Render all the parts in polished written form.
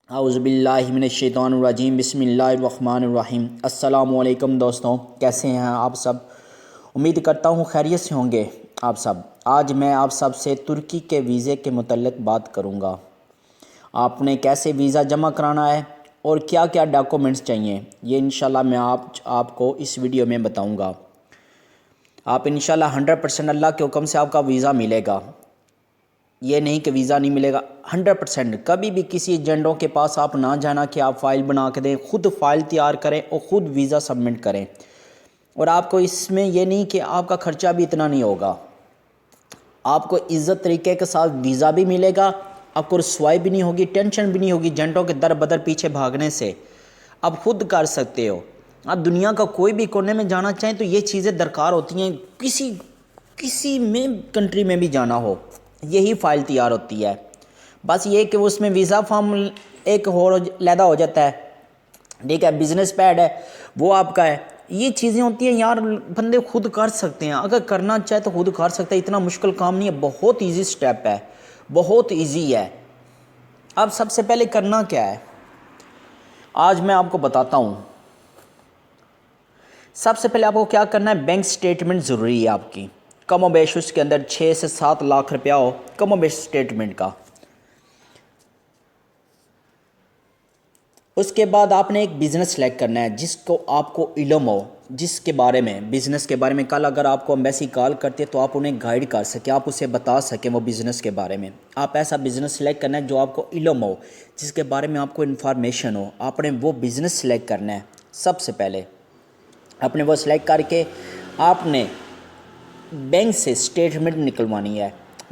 اعوذ باللہ من الشیطان الرجیم بسم اللہ الرحمن الرحیم۔ السلام علیکم دوستوں، کیسے ہیں آپ سب؟ امید کرتا ہوں خیریت سے ہوں گے آپ سب۔ آج میں آپ سب سے ترکی کے ویزے کے متعلق بات کروں گا۔ آپ نے کیسے ویزا جمع کرانا ہے اور کیا کیا ڈاکومنٹس چاہیے، یہ انشاءاللہ میں آپ کو اس ویڈیو میں بتاؤں گا۔ آپ انشاءاللہ 100% اللہ کے حکم سے آپ کا ویزا ملے گا۔ یہ نہیں کہ ویزا نہیں ملے گا، 100%۔ کبھی بھی کسی ایجنٹوں کے پاس آپ نہ جانا کہ آپ فائل بنا کے دیں، خود فائل تیار کریں اور خود ویزا سبمٹ کریں۔ اور آپ کو اس میں یہ نہیں کہ آپ کا خرچہ بھی اتنا نہیں ہوگا، آپ کو عزت طریقے کے ساتھ ویزا بھی ملے گا، آپ کو رسوائی بھی نہیں ہوگی، ٹینشن بھی نہیں ہوگی ایجنٹوں کے در بدر پیچھے بھاگنے سے۔ آپ خود کر سکتے ہو۔ آپ دنیا کا کوئی بھی کونے میں جانا چاہیں تو یہ چیزیں درکار ہوتی ہیں، کسی میں کنٹری میں بھی جانا ہو یہی فائل تیار ہوتی ہے۔ بس یہ کہ اس میں ویزا فارم ایک علیحدہ ہو جاتا ہے، ٹھیک ہے، بزنس پیڈ ہے وہ آپ کا ہے۔ یہ چیزیں ہوتی ہیں یار، بندے خود کر سکتے ہیں، اگر کرنا چاہے تو خود کر سکتے ہیں، اتنا مشکل کام نہیں ہے، بہت ایزی سٹیپ ہے، بہت ایزی ہے۔ اب سب سے پہلے کرنا کیا ہے آج میں آپ کو بتاتا ہوں۔ سب سے پہلے آپ کو کیا کرنا ہے، بینک سٹیٹمنٹ ضروری ہے آپ کی، کم و بیش اس کے اندر 6 سے 7 لاکھ روپیہ ہو کم و بیش سٹیٹمنٹ کا۔ اس کے بعد آپ نے ایک بزنس سلیکٹ کرنا ہے جس کو آپ کو علم ہو، جس کے بارے میں بزنس کے بارے میں کل اگر آپ کو ایمبیسی کال کرتے تو آپ انہیں گائیڈ کر سکیں، آپ اسے بتا سکیں وہ بزنس کے بارے میں۔ آپ ایسا بزنس سلیکٹ کرنا ہے جو آپ کو علم ہو، جس کے بارے میں آپ کو انفارمیشن ہو، آپ نے وہ بزنس سلیکٹ کرنا ہے۔ سب سے پہلے آپ نے وہ سلیکٹ کر کے آپ نے بینک سے سٹیٹمنٹ نکلوانی ہے۔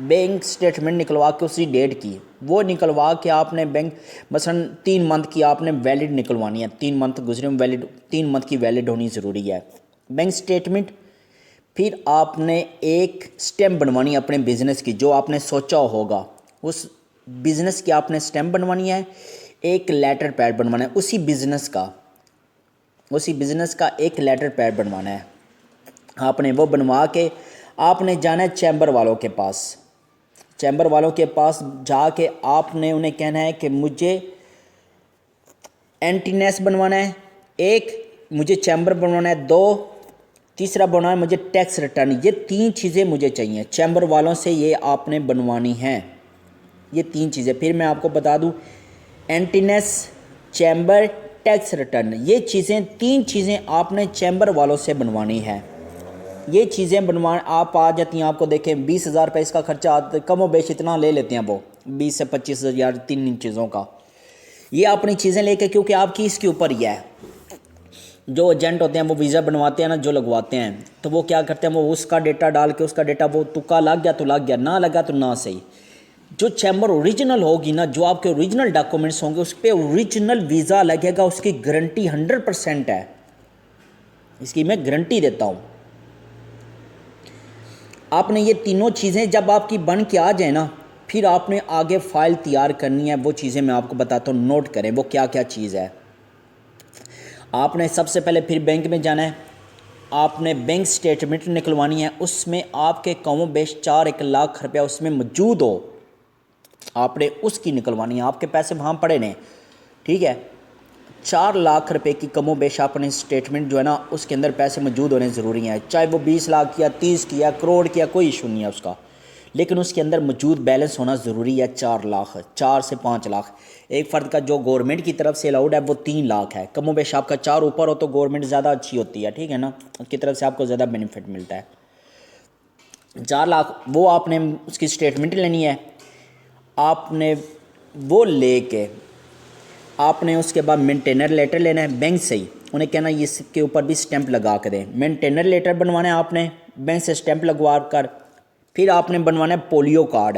بینک سٹیٹمنٹ نکلوا کے اسی ڈیٹ کی وہ نکلوا کے آپ نے بینک مثلا 3 منتھ کی آپ نے ویلڈ نکلوانی ہے، 3 منتھ گزرے ویلڈ، 3 منتھ کی ویلڈ ہونی ضروری ہے بینک سٹیٹمنٹ۔ پھر آپ نے ایک سٹیمپ بنوانی ہے اپنے بزنس کی، جو آپ نے سوچا ہوگا اس بزنس کی آپ نے سٹیمپ بنوانی ہے، ایک لیٹر پیڈ بنوانا ہے اسی بزنس کا ایک لیٹر پیڈ بنوانا ہے۔ آپ نے وہ بنوا کے آپ نے جانا ہے چیمبر والوں کے پاس۔ چیمبر والوں کے پاس جا کے آپ نے انہیں کہنا ہے کہ مجھے اینٹینیس بنوانا ہے، ایک مجھے چیمبر بنوانا ہے، 2 تیسرا بنوانا ہے مجھے ٹیکس ریٹرن۔ یہ 3 چیزیں مجھے چاہیے چیمبر والوں سے، یہ آپ نے بنوانی ہیں یہ 3 چیزیں۔ پھر میں آپ کو بتا دوں، اینٹینیس، چیمبر، ٹیکس ریٹرن، یہ 3 چیزیں آپ نے چیمبر والوں سے بنوانی ہے۔ یہ چیزیں بنوانا آپ آ جاتی ہیں، آپ کو دیکھیں 20,000 روپے اس کا خرچہ آتا ہے، کم و بیش اتنا لے لیتے ہیں وہ 20 سے 25,000 3 چیزوں کا۔ یہ اپنی چیزیں لے کے، کیونکہ آپ کی اس کے اوپر ہی ہے۔ جو ایجنٹ ہوتے ہیں وہ ویزا بنواتے ہیں نا، جو لگواتے ہیں تو وہ کیا کرتے ہیں، وہ اس کا ڈیٹا ڈال کے اس کا ڈیٹا وہ تکا لگ گیا تو لگ گیا، نہ لگا تو نہ صحیح۔ جو چیمبر اوریجنل ہوگی نا، جو آپ کے اوریجنل ڈاکومنٹس ہوں گے اس پہ اوریجنل ویزا لگے گا، اس کی گارنٹی 100% ہے، اس کی میں گارنٹی دیتا ہوں۔ آپ نے یہ تینوں چیزیں جب آپ کی بن کے آ جائیں نا، پھر آپ نے آگے فائل تیار کرنی ہے۔ وہ چیزیں میں آپ کو بتاتا ہوں، نوٹ کریں وہ کیا کیا چیز ہے۔ آپ نے سب سے پہلے پھر بینک میں جانا ہے، آپ نے بینک سٹیٹمنٹ نکلوانی ہے، اس میں آپ کے کم و بیش 4 لاکھ روپیہ اس میں موجود ہو، آپ نے اس کی نکلوانی ہے۔ آپ کے پیسے وہاں پڑے نے، ٹھیک ہے، 4 لاکھ روپے کی کم و بیش آپ نے سٹیٹمنٹ جو ہے نا اس کے اندر پیسے موجود ہونے ضروری ہیں، چاہے وہ 20 لاکھ کیا، 30 کیا، کروڑ کیا، کوئی ایشو نہیں ہے اس کا، لیکن اس کے اندر موجود بیلنس ہونا ضروری ہے 4 لاکھ، 4 سے 5 لاکھ۔ ایک فرد کا جو گورنمنٹ کی طرف سے الاؤڈ ہے وہ 3 لاکھ ہے، کم و بیش آپ کا 4 اوپر ہو تو گورنمنٹ زیادہ اچھی ہوتی ہے، ٹھیک ہے نا، اس کی طرف سے آپ کو زیادہ بینیفٹ ملتا ہے۔ 4 لاکھ وہ آپ نے اس کی سٹیٹمنٹ لینی ہے، آپ نے وہ لے کے آپ نے اس کے بعد مینٹینر لیٹر لینا ہے بینک سے ہی، انہیں کہنا ہے اس کے اوپر بھی سٹیمپ لگا کے دیں۔ مینٹینر لیٹر بنوانا ہے آپ نے بینک سے سٹیمپ لگوا کر، پھر آپ نے بنوانا ہے polio card,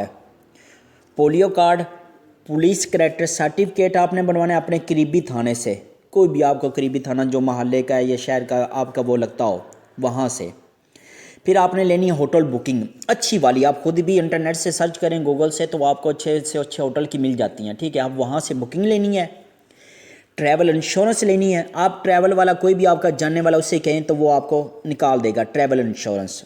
polio card, police character certificate آپ نے بنوانا ہے اپنے قریبی تھانے سے، کوئی بھی آپ کو قریبی تھانہ جو محلے کا ہے یا شہر کا آپ کا وہ لگتا ہو وہاں سے۔ پھر آپ نے لینی ہے ہوٹل بکنگ اچھی والی، آپ خود بھی انٹرنیٹ سے سرچ کریں گوگل سے تو آپ کو اچھے سے اچھے ہوٹل کی مل جاتی ہیں، ٹھیک ہے، آپ وہاں سے بکنگ لینی ہے۔ ٹریول انشورنس لینی ہے، آپ ٹریول والا کوئی بھی آپ کا جاننے والا اس سے کہیں تو وہ آپ کو نکال دے گا ٹریول انشورنس۔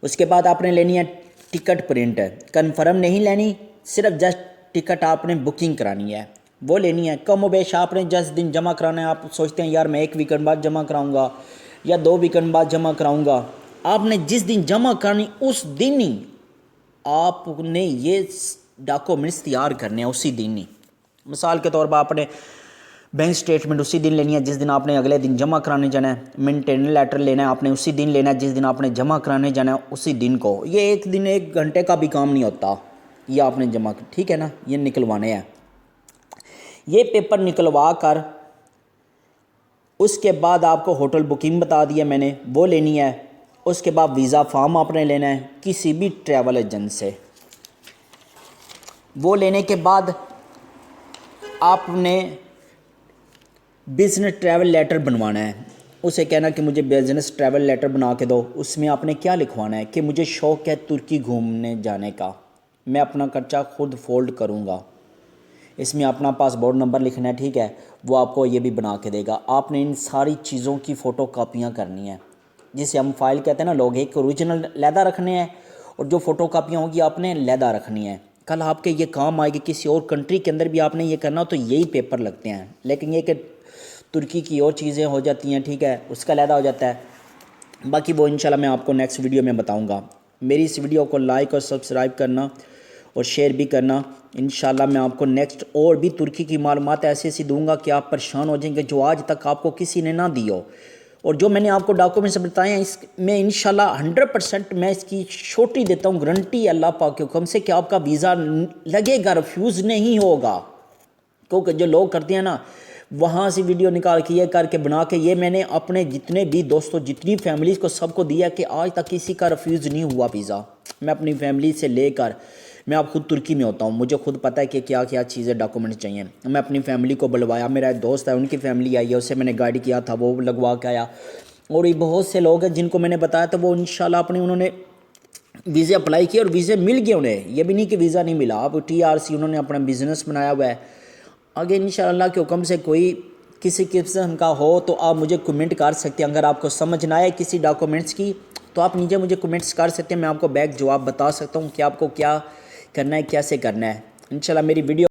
اس کے بعد آپ نے لینی ہے ٹکٹ پرنٹ، کنفرم نہیں لینی، صرف جسٹ ٹکٹ آپ نے بکنگ کرانی ہے، وہ لینی ہے۔ کم و بیش آپ نے جس دن جمع کرانا ہے، آپ سوچتے ہیں یار میں 1 ویکنڈ بعد جمع کراؤں گا یا 2 ویکنڈ بعد جمع کراؤں گا، آپ نے جس دن جمع کرانی اس دن ہی آپ نے یہ ڈاکومنٹس تیار کرنے ہیں، اسی دن ہی۔ مثال کے طور پر آپ نے بینک سٹیٹمنٹ اسی دن لینی ہے جس دن آپ نے اگلے دن جمع کرانے جانا ہے، مینٹیننس لیٹر لینا ہے آپ نے اسی دن لینا ہے جس دن آپ نے جمع کرانے جانا ہے اسی دن کو۔ یہ ایک دن 1 گھنٹے کا بھی کام نہیں ہوتا، یہ آپ نے جمع، ٹھیک ہے نا، یہ نکلوانے ہیں۔ یہ پیپر نکلوا کر اس کے بعد آپ کو ہوٹل بکنگ بتا دیا میں نے، وہ لینی ہے۔ اس کے بعد ویزا فارم آپ نے لینا ہے کسی بھی ٹریول ایجنٹ سے۔ وہ لینے کے بعد آپ نے بزنس ٹریول لیٹر بنوانا ہے، اسے کہنا کہ مجھے بزنس ٹریول لیٹر بنا کے دو۔ اس میں آپ نے کیا لکھوانا ہے کہ مجھے شوق ہے ترکی گھومنے جانے کا، میں اپنا خرچہ خود فولڈ کروں گا۔ اس میں اپنا پاسپورٹ نمبر لکھنا ہے، ٹھیک ہے، وہ آپ کو یہ بھی بنا کے دے گا۔ آپ نے ان ساری چیزوں کی فوٹو کاپیاں کرنی ہیں، جسے ہم فائل کہتے ہیں نا، لوگ ایک اوریجنل علیحدہ رکھنے ہیں اور جو فوٹو کاپیاں ہوگی آپ نے علیحدہ رکھنی ہیں۔ کل آپ کے یہ کام آئے گی کسی اور کنٹری کے اندر بھی آپ نے یہ کرنا ہو تو یہی پیپر لگتے ہیں، لیکن یہ کہ ترکی کی اور چیزیں ہو جاتی ہیں، ٹھیک ہے، اس کا علیحدہ ہو جاتا ہے۔ باقی وہ انشاءاللہ میں آپ کو نیکسٹ ویڈیو میں بتاؤں گا۔ میری اس ویڈیو کو لائک اور سبسکرائب کرنا اور شیئر بھی کرنا۔ انشاءاللہ میں آپ کو نیکسٹ اور بھی ترکی کی معلومات ایسی دوں گا کہ آپ پریشان ہو جائیں گے، جو آج تک آپ کو کسی نے نہ دی ہو۔ اور جو میں نے آپ کو ڈاکومنٹس بتائے ہیں، اس میں انشاءاللہ 100% میں اس کی چھوٹی دیتا ہوں گارنٹی اللہ پاک کے حکم سے کہ آپ کا ویزا لگے گا، ریفیوز نہیں ہوگا۔ کیونکہ جو لوگ کرتے ہیں نا، وہاں سے ویڈیو نکال کے یہ کر کے بنا کے، یہ میں نے اپنے جتنے بھی دوستوں جتنی فیملیز کو سب کو دیا کہ آج تک کسی کا ریفیوز نہیں ہوا ویزا۔ میں اپنی فیملی سے لے کر، میں اب خود ترکی میں ہوتا ہوں، مجھے خود پتہ ہے کہ کیا کیا چیزیں ڈاکومنٹس چاہیے۔ میں اپنی فیملی کو بلوایا، میرا ایک دوست ہے ان کی فیملی آئی ہے، اسے میں نے گائیڈ کیا تھا، وہ لگوا کے آیا۔ اور یہ بہت سے لوگ ہیں جن کو میں نے بتایا تھا، وہ انشاءاللہ انہوں نے ویزے اپلائی کیے اور ویزے مل گئے انہیں، یہ بھی نہیں کہ ویزا نہیں ملا۔ اب TRC انہوں نے اپنا بزنس بنایا ہوا ہے۔ آگے انشاءاللہ کے حکم سے کوئی کسی قسم کا ہو تو آپ مجھے کمنٹ کر سکتے ہیں۔ اگر آپ کو سمجھ نہ آئے کسی ڈاکومنٹس کی تو آپ نیچے مجھے کمنٹس کر سکتے ہیں، میں آپ کو بیک جواب بتا سکتا ہوں کہ آپ کو کیا کرنا ہے، کیسے کرنا ہے۔ انشاءاللہ میری ویڈیو